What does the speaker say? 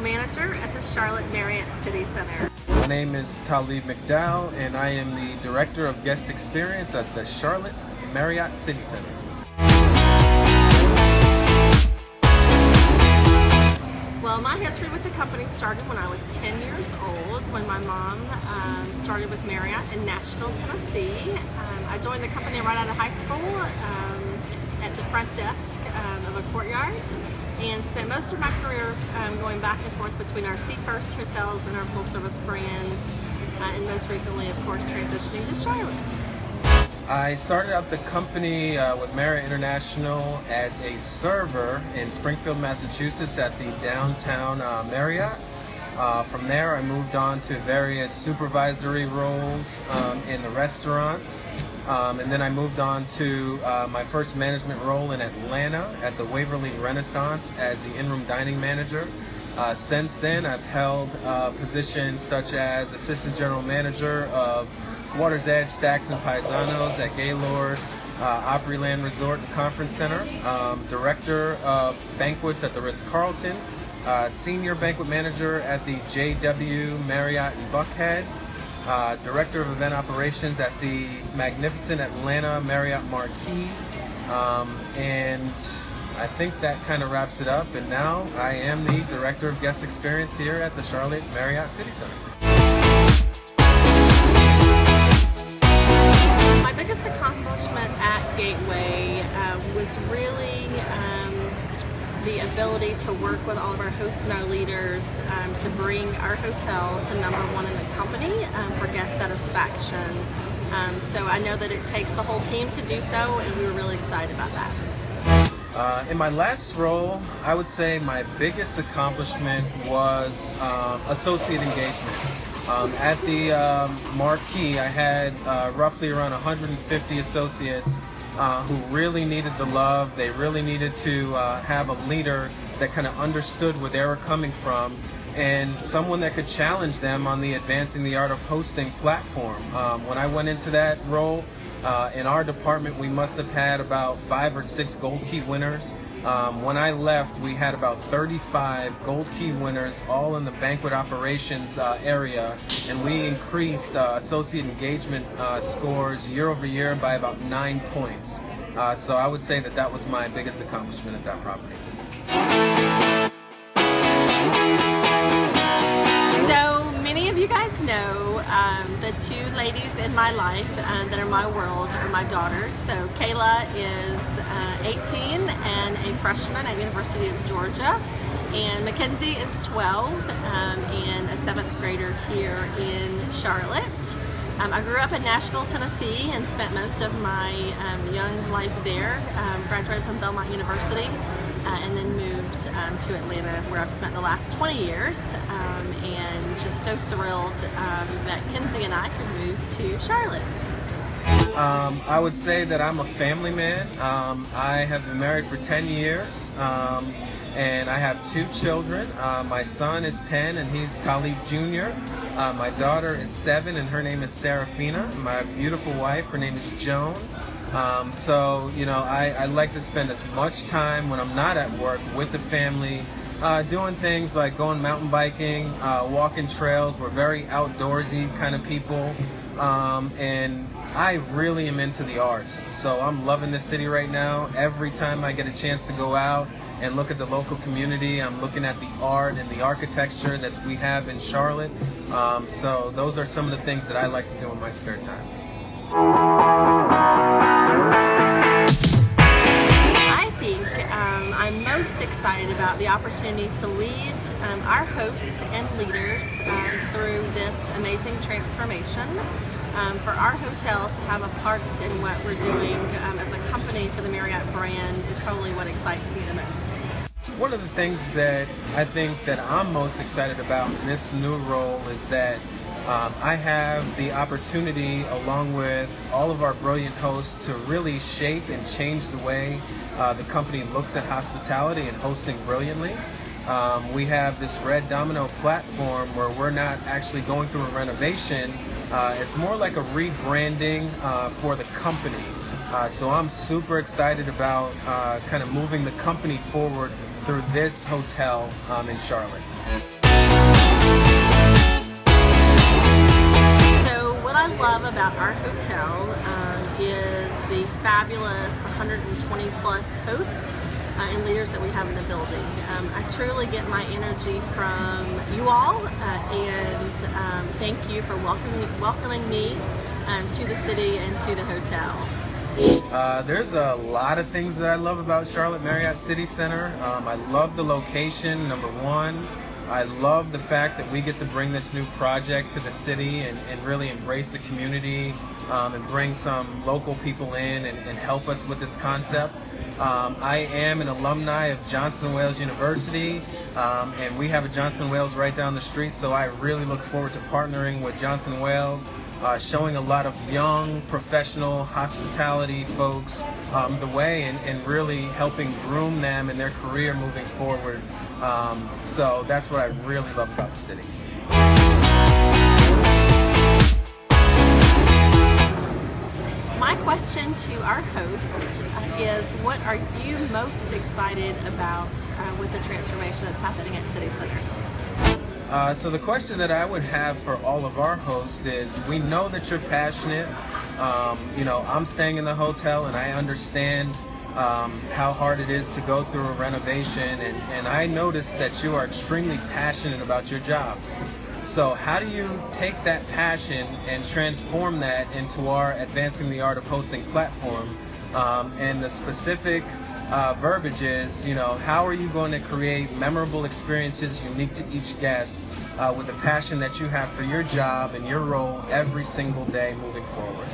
manager at the Charlotte Marriott City Center. My name is Talib and I am the Director of Guest Experience at the Charlotte Marriott City Center. Well, my history with the company started when I was 10 years old, when my mom started with Marriott in Nashville, Tennessee. I joined the company right out of high school at the front desk of a Courtyard, and spent most of my career going back and forth between our Seat First hotels and our full-service brands, and most recently, of course, transitioning to Charlotte. I started out the company with Marriott International as a server in Springfield, Massachusetts at the downtown Marriott. From there I moved on to various supervisory roles in the restaurants, and then I moved on to my first management role in Atlanta at the Waverly Renaissance as the in-room dining manager. Since then I've held positions such as Assistant General Manager of Water's Edge Stacks and Paisanos at Gaylord Opryland Resort and Conference Center, Director of Banquets at the Ritz-Carlton, Senior Banquet Manager at the JW Marriott in Buckhead, Director of Event Operations at the magnificent Atlanta Marriott Marquis, and I think that kind of wraps it up. And now I am the Director of Guest Experience here at the Charlotte Marriott City Center. My biggest accomplishment at Gateway was really the ability to work with all of our hosts and our leaders to bring our hotel to #1 in the company for guest satisfaction. So I know that it takes the whole team to do so, and we were really excited about that. In my last role, I would say my biggest accomplishment was associate engagement. At the Marquis, I had roughly around 150 associates who really needed the love. They really needed to have a leader that kind of understood where they were coming from, and someone that could challenge them on the Advancing the Art of Hosting platform. When I went into that role, in our department, we must have had about 5 or 6 Gold Key winners. When I left, we had about 35 Gold Key winners, all in the banquet operations area, and we increased associate engagement scores year over year by about 9 points. So I would say that that was my biggest accomplishment at that property. So many of you guys know the 2 ladies in my life that are my world are my daughters. So Kayla is 18 and a freshman at University of Georgia, and Mackenzie is 12 and a 7th grader here in Charlotte. I grew up in Nashville, Tennessee, and spent most of my young life there. Graduated from Belmont University, and then moved to Atlanta, where I've spent the last 20 years, and just so thrilled that Kenzie and I could move to Charlotte. I would say that I'm a family man. I have been married for 10 years, and I have 2 children. My son is 10, and he's Talib Jr. My daughter is 7, and her name is Serafina. My beautiful wife, her name is Joan. So, you know, I like to spend as much time when I'm not at work with the family, doing things like going mountain biking, walking trails. We're very outdoorsy kind of people, and I really am into the arts. So I'm loving this city right now. Every time I get a chance to go out and look at the local community, I'm looking at the art and the architecture that we have in Charlotte. So those are some of the things that I like to do in my spare time. I think I'm most excited about the opportunity to lead our hosts and leaders through this amazing transformation. For our hotel to have a part in what we're doing as a company for the Marriott brand is probably what excites me the most. One of the things that I think that I'm most excited about in this new role is that I have the opportunity, along with all of our brilliant hosts, to really shape and change the way the company looks at hospitality and hosting brilliantly. We have this Red Domino platform where we're not actually going through a renovation, It's more like a rebranding for the company. So I'm super excited about kind of moving the company forward through this hotel in Charlotte. So what I love about our hotel is the fabulous 120 plus hosts and leaders that we have in the building. I truly get my energy from you all, and thank you for welcoming me to the city and to the hotel. There's a lot of things that I love about Charlotte Marriott City Center. I love the location, number one. I love the fact that we get to bring this new project to the city and really embrace the community and bring some local people in and help us with this concept. I am an alumni of Johnson & Wales University, and we have a Johnson & Wales right down the street, so I really look forward to partnering with Johnson & Wales, showing a lot of young professional hospitality folks the way and really helping groom them in their career moving forward. So that's what I really love about the city. My question to our host is, what are you most excited about with the transformation that's happening at City Center? So the question that I would have for all of our hosts is, we know that you're passionate. I'm staying in the hotel and I understand how hard it is to go through a renovation, and I noticed that you are extremely passionate about your jobs. So how do you take that passion and transform that into our Advancing the Art of Hosting platform? And the specific verbiage is, how are you going to create memorable experiences unique to each guest with the passion that you have for your job and your role every single day moving forward?